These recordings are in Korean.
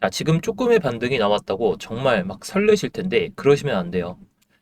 자, 지금 조금의 반등이 나왔다고 정말 막 설레실 텐데 그러시면 안 돼요.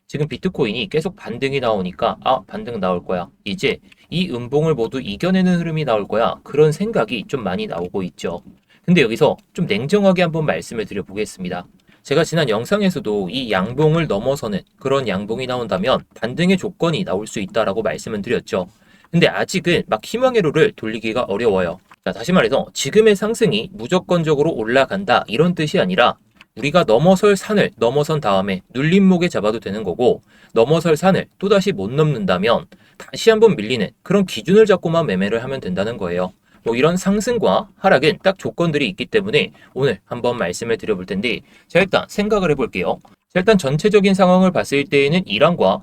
지금 비트코인이 계속 반등이 나오니까 반등 나올 거야. 이제 이 음봉을 모두 이겨내는 흐름이 나올 거야. 그런 생각이 좀 많이 나오고 있죠. 근데 여기서 좀 냉정하게 한번 말씀을 드려보겠습니다. 제가 지난 영상에서도 이 양봉을 넘어서는 그런 양봉이 나온다면 반등의 조건이 나올 수 있다라고 말씀을 드렸죠. 근데 아직은 막 희망의 로를 돌리기가 어려워요. 자, 다시 말해서 지금의 상승이 무조건적으로 올라간다 이런 뜻이 아니라 우리가 넘어설 산을 넘어선 다음에 눌림목에 잡아도 되는 거고 넘어설 산을 또다시 못 넘는다면 다시 한번 밀리는 그런 기준을 잡고만 매매를 하면 된다는 거예요. 뭐 이런 상승과 하락은 딱 조건들이 있기 때문에 오늘 한번 말씀을 드려볼 텐데 자 일단 생각을 해볼게요. 자 일단 전체적인 상황을 봤을 때에는 이란과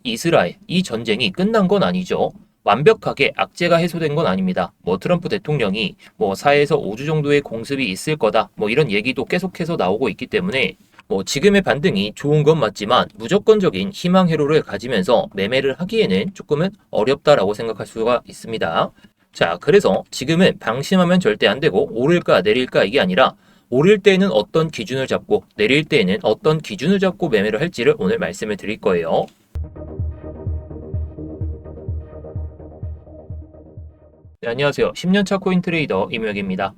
이스라엘 이 전쟁이 끝난 건 아니죠. 완벽하게 악재가 해소된 건 아닙니다. 뭐 트럼프 대통령이 뭐 4에서 5주 정도의 공습이 있을 거다. 뭐 이런 얘기도 계속해서 나오고 있기 때문에 뭐 지금의 반등이 좋은 건 맞지만 무조건적인 희망 회로를 가지면서 매매를 하기에는 조금은 어렵다라고 생각할 수가 있습니다. 자, 그래서 지금은 방심하면 절대 안 되고 오를까 내릴까 이게 아니라 오를 때에는 어떤 기준을 잡고 내릴 때에는 어떤 기준을 잡고 매매를 할지를 오늘 말씀을 드릴 거예요. 네, 안녕하세요. 10년차 코인 트레이더 임혁입니다.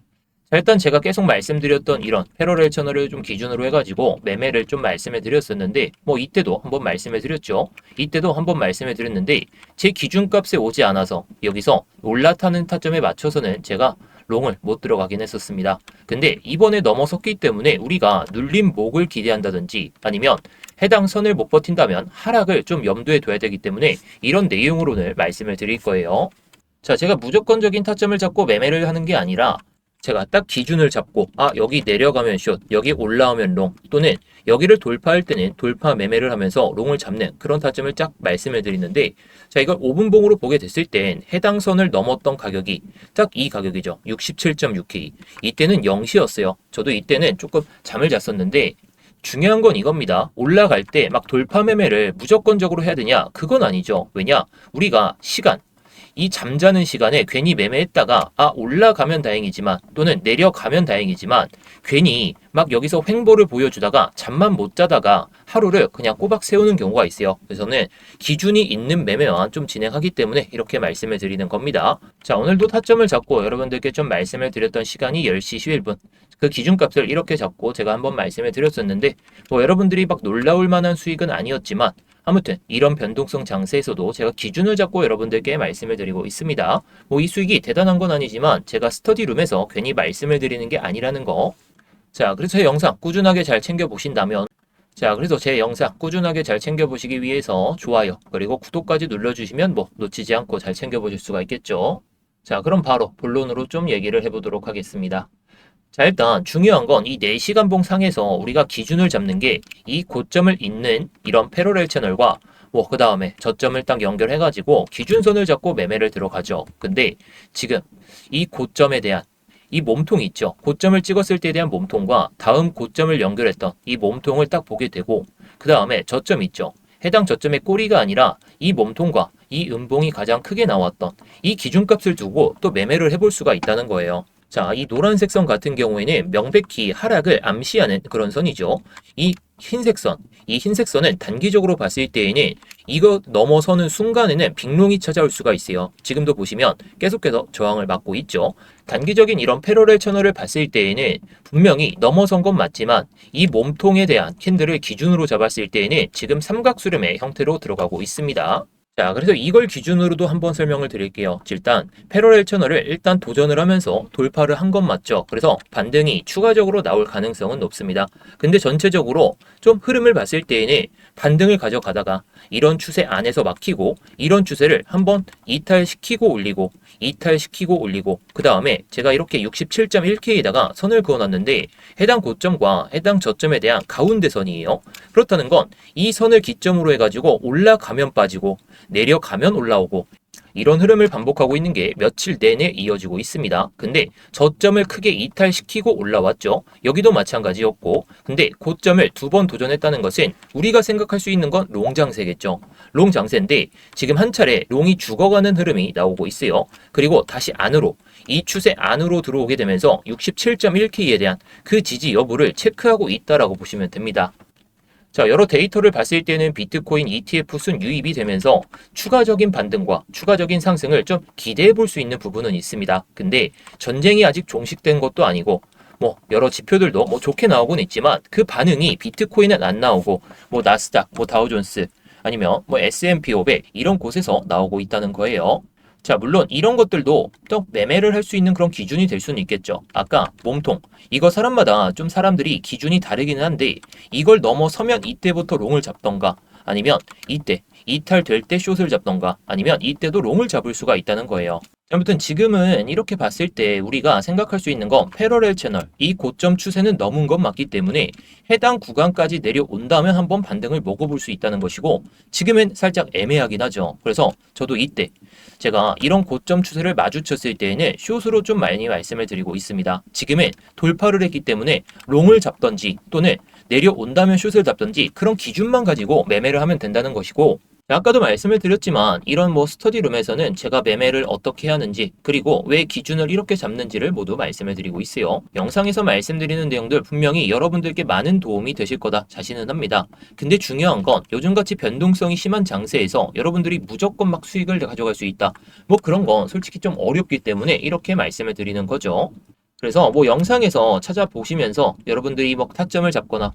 자, 일단 제가 계속 말씀드렸던 이런 패러렐 채널을 좀 기준으로 해가지고 매매를 좀 말씀해 드렸었는데 뭐 이때도 한번 말씀해 드렸죠. 이때도 한번 말씀해 드렸는데 제 기준값에 오지 않아서 여기서 올라타는 타점에 맞춰서는 제가 롱을 못 들어가긴 했었습니다. 근데 이번에 넘어섰기 때문에 우리가 눌림목을 기대한다든지 아니면 해당 선을 못 버틴다면 하락을 좀 염두에 둬야 되기 때문에 이런 내용으로 오늘 말씀을 드릴 거예요. 자, 제가 무조건적인 타점을 잡고 매매를 하는 게 아니라 제가 딱 기준을 잡고 여기 내려가면 숏, 여기 올라오면 롱 또는 여기를 돌파할 때는 돌파 매매를 하면서 롱을 잡는 그런 타점을 쫙 말씀을 드리는데 자, 이걸 5분봉으로 보게 됐을 땐 해당 선을 넘었던 가격이 딱 이 가격이죠. 67.6K. 이때는 0시였어요. 저도 이때는 조금 잠을 잤었는데 중요한 건 이겁니다. 올라갈 때 막 돌파 매매를 무조건적으로 해야 되냐? 그건 아니죠. 왜냐? 우리가 이 잠자는 시간에 괜히 매매했다가 올라가면 다행이지만 또는 내려가면 다행이지만 괜히 막 여기서 횡보를 보여주다가 잠만 못 자다가 하루를 그냥 꼬박 세우는 경우가 있어요. 그래서는 기준이 있는 매매만 좀 진행하기 때문에 이렇게 말씀을 드리는 겁니다. 자, 오늘도 타점을 잡고 여러분들께 좀 말씀을 드렸던 시간이 10시 11분. 그 기준값을 이렇게 잡고 제가 한번 말씀을 드렸었는데 뭐 여러분들이 막 놀라울 만한 수익은 아니었지만 아무튼 이런 변동성 장세에서도 제가 기준을 잡고 여러분들께 말씀을 드리고 있습니다. 뭐 이 수익이 대단한 건 아니지만 제가 스터디룸에서 괜히 말씀을 드리는 게 아니라는 거. 자, 그래서 제 영상 꾸준하게 잘 챙겨보신다면 그래서 제 영상 꾸준하게 잘 챙겨보시기 위해서 좋아요 그리고 구독까지 눌러주시면 뭐 놓치지 않고 잘 챙겨보실 수가 있겠죠. 자, 그럼 바로 본론으로 좀 얘기를 해보도록 하겠습니다. 자, 일단 중요한 건 이 4시간봉 상에서 우리가 기준을 잡는 게 이 고점을 잇는 이런 패러렐 채널과 뭐 그 다음에 저점을 딱 연결해가지고 기준선을 잡고 매매를 들어가죠. 근데 지금 이 고점에 대한 이 몸통이 있죠. 고점을 찍었을 때에 대한 몸통과 다음 고점을 연결했던 이 몸통을 딱 보게 되고 그 다음에 저점 있죠. 해당 저점의 꼬리가 아니라 이 몸통과 이 음봉이 가장 크게 나왔던 이 기준값을 두고 또 매매를 해볼 수가 있다는 거예요. 자, 이 노란색 선 같은 경우에는 명백히 하락을 암시하는 그런 선이죠. 이 흰색 선은 단기적으로 봤을 때에는 이거 넘어서는 순간에는 빅롱이 찾아올 수가 있어요. 지금도 보시면 계속해서 저항을 맞고 있죠. 단기적인 이런 패러렐 채널을 봤을 때에는 분명히 넘어선 건 맞지만 이 몸통에 대한 캔들을 기준으로 잡았을 때에는 지금 삼각수렴의 형태로 들어가고 있습니다. 자, 그래서 이걸 기준으로도 한번 설명을 드릴게요. 일단 패러렐 채널을 일단 도전을 하면서 돌파를 한 건 맞죠. 그래서 반등이 추가적으로 나올 가능성은 높습니다. 근데 전체적으로 좀 흐름을 봤을 때에는 반등을 가져가다가 이런 추세 안에서 막히고 이런 추세를 한번 이탈시키고 올리고 이탈시키고 올리고 그 다음에 제가 이렇게 67.1K에다가 선을 그어놨는데 해당 고점과 해당 저점에 대한 가운데 선이에요. 그렇다는 건 이 선을 기점으로 해가지고 올라가면 빠지고 내려가면 올라오고 이런 흐름을 반복하고 있는 게 며칠 내내 이어지고 있습니다. 근데 저점을 크게 이탈시키고 올라왔죠. 여기도 마찬가지였고, 근데 고점을 두 번 도전했다는 것은 우리가 생각할 수 있는 건 롱장세겠죠. 롱장세인데 지금 한 차례 롱이 죽어가는 흐름이 나오고 있어요. 그리고 다시 안으로, 이 추세 안으로 들어오게 되면서 67.1K에 대한 그 지지 여부를 체크하고 있다라고 보시면 됩니다. 자, 여러 데이터를 봤을 때는 비트코인 ETF 순 유입이 되면서 추가적인 반등과 추가적인 상승을 좀 기대해 볼 수 있는 부분은 있습니다. 근데 전쟁이 아직 종식된 것도 아니고 뭐 여러 지표들도 뭐 좋게 나오곤 있지만 그 반응이 비트코인은 안 나오고 뭐 나스닥, 뭐 다우존스 아니면 뭐 S&P 500 이런 곳에서 나오고 있다는 거예요. 자, 물론 이런 것들도 또 매매를 할 수 있는 그런 기준이 될 수는 있겠죠. 아까 몸통. 이거 사람마다 좀 사람들이 기준이 다르기는 한데 이걸 넘어서면 이때부터 롱을 잡던가 아니면 이때 이탈될 때 숏을 잡던가 아니면 이때도 롱을 잡을 수가 있다는 거예요. 아무튼 지금은 이렇게 봤을 때 우리가 생각할 수 있는 건 패러렐 채널, 이 고점 추세는 넘은 건 맞기 때문에 해당 구간까지 내려온다면 한번 반등을 먹어볼 수 있다는 것이고 지금은 살짝 애매하긴 하죠. 그래서 저도 이때 제가 이런 고점 추세를 마주쳤을 때에는 숏으로 좀 많이 말씀을 드리고 있습니다. 지금은 돌파를 했기 때문에 롱을 잡던지 또는 내려온다면 숏을 잡던지 그런 기준만 가지고 매매를 하면 된다는 것이고 아까도 말씀을 드렸지만 이런 뭐 스터디룸에서는 제가 매매를 어떻게 하는지 그리고 왜 기준을 이렇게 잡는지를 모두 말씀을 드리고 있어요. 영상에서 말씀드리는 내용들 분명히 여러분들께 많은 도움이 되실 거다 자신은 합니다. 근데 중요한 건 요즘같이 변동성이 심한 장세에서 여러분들이 무조건 막 수익을 가져갈 수 있다. 뭐 그런 건 솔직히 좀 어렵기 때문에 이렇게 말씀을 드리는 거죠. 그래서 뭐 영상에서 찾아보시면서 여러분들이 뭐 타점을 잡거나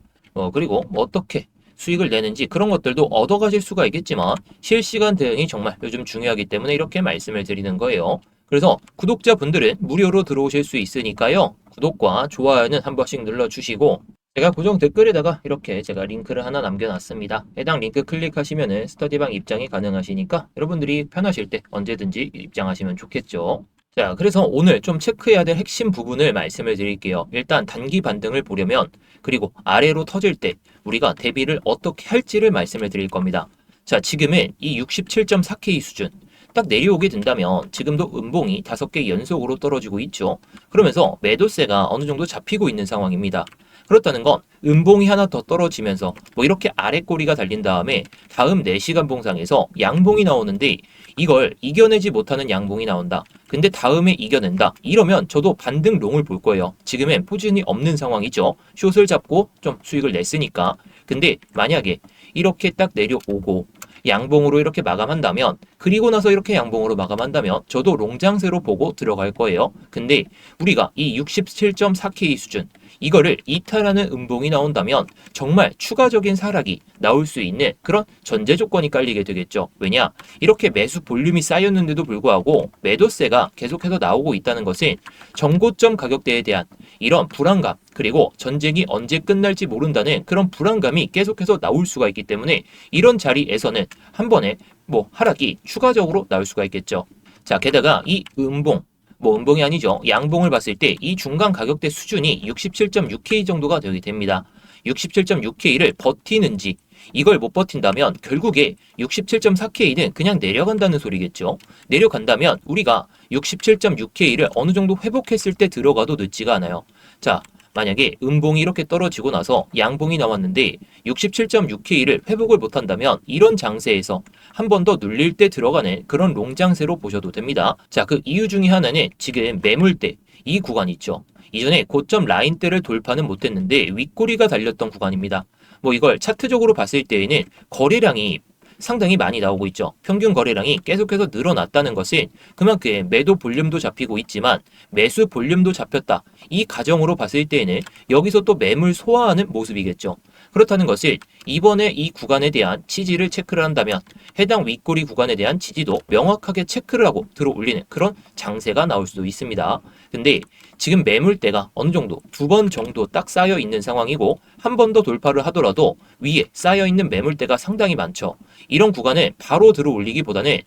그리고 뭐 어떻게 수익을 내는지 그런 것들도 얻어가실 수가 있겠지만 실시간 대응이 정말 요즘 중요하기 때문에 이렇게 말씀을 드리는 거예요. 그래서 구독자분들은 무료로 들어오실 수 있으니까요. 구독과 좋아요는 한 번씩 눌러주시고 제가 고정 댓글에다가 이렇게 제가 링크를 하나 남겨놨습니다. 해당 링크 클릭하시면은 스터디방 입장이 가능하시니까 여러분들이 편하실 때 언제든지 입장하시면 좋겠죠. 자, 그래서 오늘 좀 체크해야 될 핵심 부분을 말씀을 드릴게요. 일단 단기 반등을 보려면 그리고 아래로 터질 때 우리가 대비를 어떻게 할지를 말씀을 드릴 겁니다. 자, 지금은 이 67.4K 수준 딱 내려오게 된다면 지금도 음봉이 5개 연속으로 떨어지고 있죠. 그러면서 매도세가 어느 정도 잡히고 있는 상황입니다. 그렇다는 건 음봉이 하나 더 떨어지면서 뭐 이렇게 아래 꼬리가 달린 다음에 다음 4시간 봉상에서 양봉이 나오는데 이걸 이겨내지 못하는 양봉이 나온다. 근데 다음에 이겨낸다. 이러면 저도 반등 롱을 볼 거예요. 지금은 포진이 없는 상황이죠. 숏을 잡고 좀 수익을 냈으니까. 근데 만약에 이렇게 딱 내려오고 양봉으로 이렇게 마감한다면 그리고 나서 이렇게 양봉으로 마감한다면 저도 롱장세로 보고 들어갈 거예요. 근데 우리가 이 67.4K 수준 이거를 이탈하는 음봉이 나온다면 정말 추가적인 하락이 나올 수 있는 그런 전제 조건이 깔리게 되겠죠. 왜냐? 이렇게 매수 볼륨이 쌓였는데도 불구하고 매도세가 계속해서 나오고 있다는 것은 정고점 가격대에 대한 이런 불안감 그리고 전쟁이 언제 끝날지 모른다는 그런 불안감이 계속해서 나올 수가 있기 때문에 이런 자리에서는 한 번에 뭐 하락이 추가적으로 나올 수가 있겠죠. 자, 게다가 이 음봉 뭐 음봉이 아니죠. 양봉을 봤을 때 이 중간 가격대 수준이 67.6K 정도가 되게 됩니다. 67.6K를 버티는지 이걸 못 버틴다면 결국에 67.4K는 그냥 내려간다는 소리겠죠. 내려간다면 우리가 67.6K를 어느 정도 회복했을 때 들어가도 늦지가 않아요. 자, 만약에 음봉이 이렇게 떨어지고 나서 양봉이 나왔는데 67.6K를 회복을 못한다면 이런 장세에서 한 번 더 눌릴 때 들어가는 그런 롱장세로 보셔도 됩니다. 자, 그 이유 중에 하나는 지금 매물대 이 구간 있죠. 이전에 고점 라인대를 돌파는 못했는데 윗꼬리가 달렸던 구간입니다. 뭐 이걸 차트적으로 봤을 때에는 거래량이 상당히 많이 나오고 있죠. 평균 거래량이 계속해서 늘어났다는 것은 그만큼 매도 볼륨도 잡히고 있지만 매수 볼륨도 잡혔다. 이 가정으로 봤을 때에는 여기서 또 매물 소화하는 모습이겠죠. 그렇다는 것을 이번에 이 구간에 대한 지지를 체크를 한다면 해당 윗꼬리 구간에 대한 지지도 명확하게 체크를 하고 들어 올리는 그런 장세가 나올 수도 있습니다. 근데 지금 매물대가 어느 정도 2번 정도 딱 쌓여 있는 상황이고 한 번 더 돌파를 하더라도 위에 쌓여 있는 매물대가 상당히 많죠. 이런 구간에 바로 들어 올리기보다는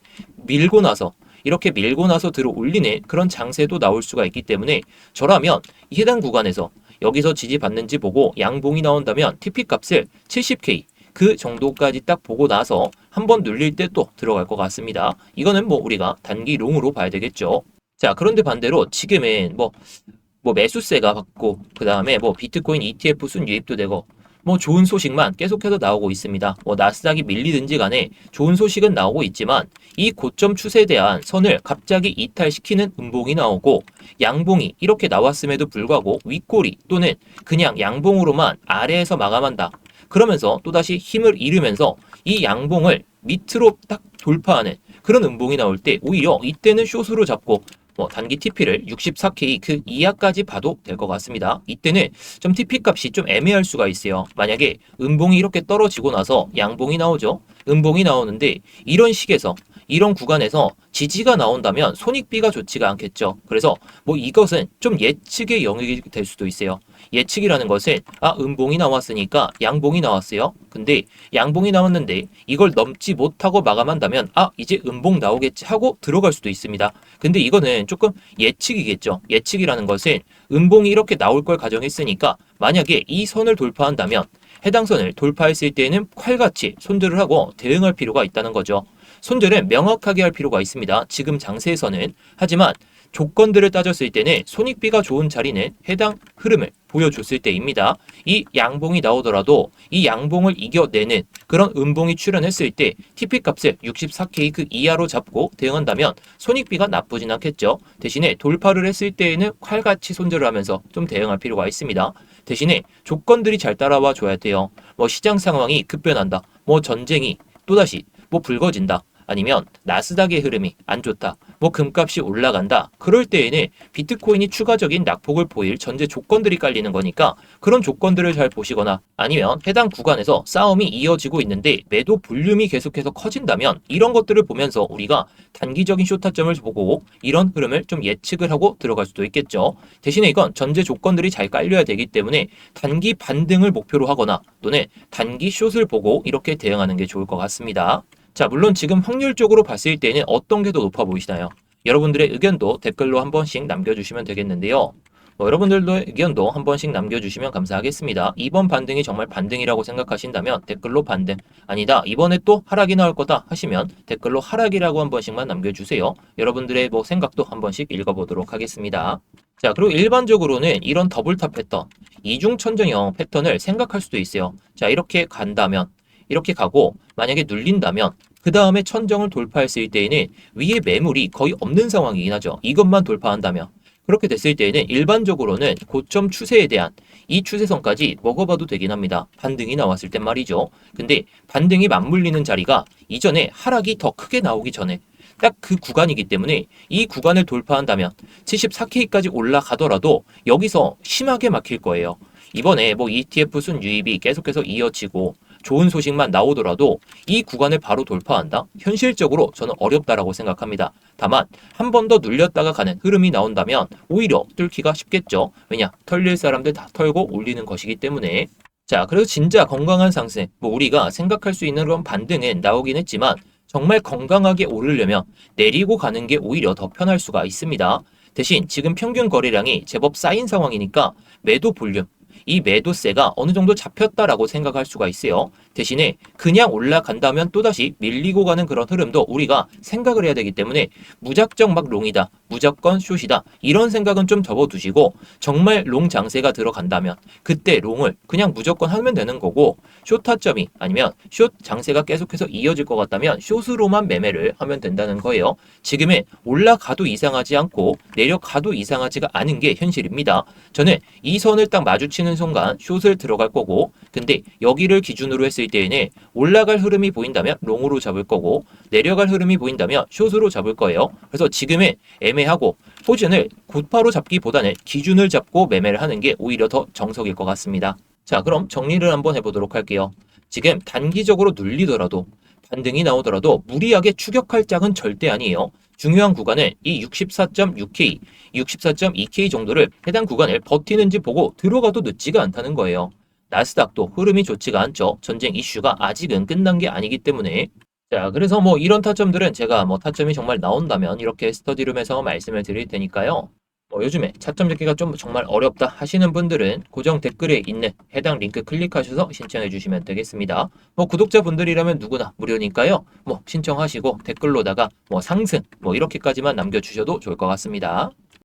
밀고 나서 이렇게 밀고 나서 들어 올리는 그런 장세도 나올 수가 있기 때문에 저라면 해당 구간에서 여기서 지지받는지 보고 양봉이 나온다면 TP 값을 70K 그 정도까지 딱 보고 나서 한번 눌릴 때 또 들어갈 것 같습니다. 이거는 뭐 우리가 단기 롱으로 봐야 되겠죠. 자, 그런데 반대로 지금은 뭐 매수세가 받고 그 다음에 뭐 비트코인 ETF 순 유입도 되고 뭐 좋은 소식만 계속해서 나오고 있습니다. 뭐 나스닥이 밀리든지 간에 좋은 소식은 나오고 있지만 이 고점 추세에 대한 선을 갑자기 이탈시키는 음봉이 나오고 양봉이 이렇게 나왔음에도 불구하고 윗꼬리 또는 그냥 양봉으로만 아래에서 마감한다. 그러면서 또다시 힘을 잃으면서 이 양봉을 밑으로 딱 돌파하는 그런 음봉이 나올 때 오히려 이때는 숏으로 잡고 뭐 단기 TP를 64K 그 이하까지 봐도 될 것 같습니다. 이때는 좀 TP 값이 좀 애매할 수가 있어요. 만약에 음봉이 이렇게 떨어지고 나서 양봉이 나오죠. 음봉이 나오는데 이런 식에서 이런 구간에서 지지가 나온다면 손익비가 좋지가 않겠죠. 그래서 뭐 이것은 좀 예측의 영역이 될 수도 있어요. 예측이라는 것은 음봉이 나왔으니까 양봉이 나왔어요. 근데 양봉이 나왔는데 이걸 넘지 못하고 마감한다면 이제 음봉 나오겠지 하고 들어갈 수도 있습니다. 근데 이거는 조금 예측이겠죠. 예측이라는 것은 음봉이 이렇게 나올 걸 가정했으니까 만약에 이 선을 돌파한다면 해당 선을 돌파했을 때는 칼같이 손절을 하고 대응할 필요가 있다는 거죠. 손절은 명확하게 할 필요가 있습니다. 지금 장세에서는. 하지만 조건들을 따졌을 때는 손익비가 좋은 자리는 해당 흐름을 보여줬을 때입니다. 이 양봉이 나오더라도 이 양봉을 이겨내는 그런 음봉이 출현했을 때 TP값을 64K 그 이하로 잡고 대응한다면 손익비가 나쁘진 않겠죠. 대신에 돌파를 했을 때에는 칼같이 손절을 하면서 좀 대응할 필요가 있습니다. 대신에 조건들이 잘 따라와 줘야 돼요. 뭐 시장 상황이 급변한다. 뭐 전쟁이 또다시 뭐 불거진다. 아니면 나스닥의 흐름이 안 좋다. 뭐 금값이 올라간다. 그럴 때에는 비트코인이 추가적인 낙폭을 보일 전제 조건들이 깔리는 거니까 그런 조건들을 잘 보시거나 아니면 해당 구간에서 싸움이 이어지고 있는데 매도 볼륨이 계속해서 커진다면 이런 것들을 보면서 우리가 단기적인 숏타점을 보고 이런 흐름을 좀 예측을 하고 들어갈 수도 있겠죠. 대신에 이건 전제 조건들이 잘 깔려야 되기 때문에 단기 반등을 목표로 하거나 또는 단기 숏을 보고 이렇게 대응하는 게 좋을 것 같습니다. 자, 물론 지금 확률적으로 봤을 때는 어떤 게 더 높아 보이시나요? 여러분들의 의견도 댓글로 한 번씩 남겨주시면 되겠는데요. 여러분들의 의견도 한 번씩 남겨주시면 감사하겠습니다. 이번 반등이 정말 반등이라고 생각하신다면 댓글로 반등, 아니다, 이번에 또 하락이 나올 거다 하시면 댓글로 하락이라고 한 번씩만 남겨주세요. 여러분들의 뭐 생각도 한 번씩 읽어보도록 하겠습니다. 자, 그리고 일반적으로는 이런 더블탑 패턴, 이중천정형 패턴을 생각할 수도 있어요. 자, 이렇게 간다면 이렇게 가고 만약에 눌린다면 그 다음에 천정을 돌파했을 때에는 위에 매물이 거의 없는 상황이긴 하죠. 이것만 돌파한다면. 그렇게 됐을 때에는 일반적으로는 고점 추세에 대한 이 추세선까지 먹어봐도 되긴 합니다. 반등이 나왔을 땐 말이죠. 근데 반등이 맞물리는 자리가 이전에 하락이 더 크게 나오기 전에 딱 그 구간이기 때문에 이 구간을 돌파한다면 74K까지 올라가더라도 여기서 심하게 막힐 거예요. 이번에 뭐 ETF 순 유입이 계속해서 이어지고 좋은 소식만 나오더라도 이 구간을 바로 돌파한다? 현실적으로 저는 어렵다라고 생각합니다. 다만 한 번 더 눌렸다가 가는 흐름이 나온다면 오히려 뚫기가 쉽겠죠. 왜냐? 털릴 사람들 다 털고 올리는 것이기 때문에. 자, 그래서 진짜 건강한 상승, 뭐 우리가 생각할 수 있는 그런 반등은 나오긴 했지만 정말 건강하게 오르려면 내리고 가는 게 오히려 더 편할 수가 있습니다. 대신 지금 평균 거래량이 제법 쌓인 상황이니까 매도 볼륨, 이 매도세가 어느 정도 잡혔다라고 생각할 수가 있어요. 대신에 그냥 올라간다면 또다시 밀리고 가는 그런 흐름도 우리가 생각을 해야 되기 때문에 무작정 막 롱이다, 무조건 숏이다 이런 생각은 좀 접어두시고 정말 롱 장세가 들어간다면 그때 롱을 그냥 무조건 하면 되는 거고 숏 타점이 아니면 숏 장세가 계속해서 이어질 것 같다면 숏으로만 매매를 하면 된다는 거예요. 지금은 올라가도 이상하지 않고 내려가도 이상하지가 않은 게 현실입니다. 저는 이 선을 딱 마주치는 순간 숏을 들어갈 거고 근데 여기를 기준으로 했을 때에는 올라갈 흐름이 보인다면 롱으로 잡을 거고 내려갈 흐름이 보인다면 숏으로 잡을 거예요. 그래서 지금은 애매하고 포지션을 곧바로 잡기보다는 기준을 잡고 매매를 하는 게 오히려 더 정석일 것 같습니다. 자, 그럼 정리를 한번 해보도록 할게요. 지금 단기적으로 눌리더라도 반등이 나오더라도 무리하게 추격할 짝은 절대 아니에요. 중요한 구간은 이 64.6K, 64.2K 정도를 해당 구간을 버티는지 보고 들어가도 늦지가 않다는 거예요. 나스닥도 흐름이 좋지가 않죠. 전쟁 이슈가 아직은 끝난 게 아니기 때문에. 자, 그래서 뭐 이런 타점들은 제가 뭐 타점이 정말 나온다면 이렇게 스터디룸에서 말씀을 드릴 테니까요. 요즘에 차점 잡기가 좀 정말 어렵다 하시는 분들은 고정 댓글에 있는 해당 링크 클릭하셔서 신청해 주시면 되겠습니다. 구독자분들이라면 누구나 무료니까요. 신청하시고 댓글로다가 상승 이렇게까지만 남겨주셔도 좋을 것 같습니다.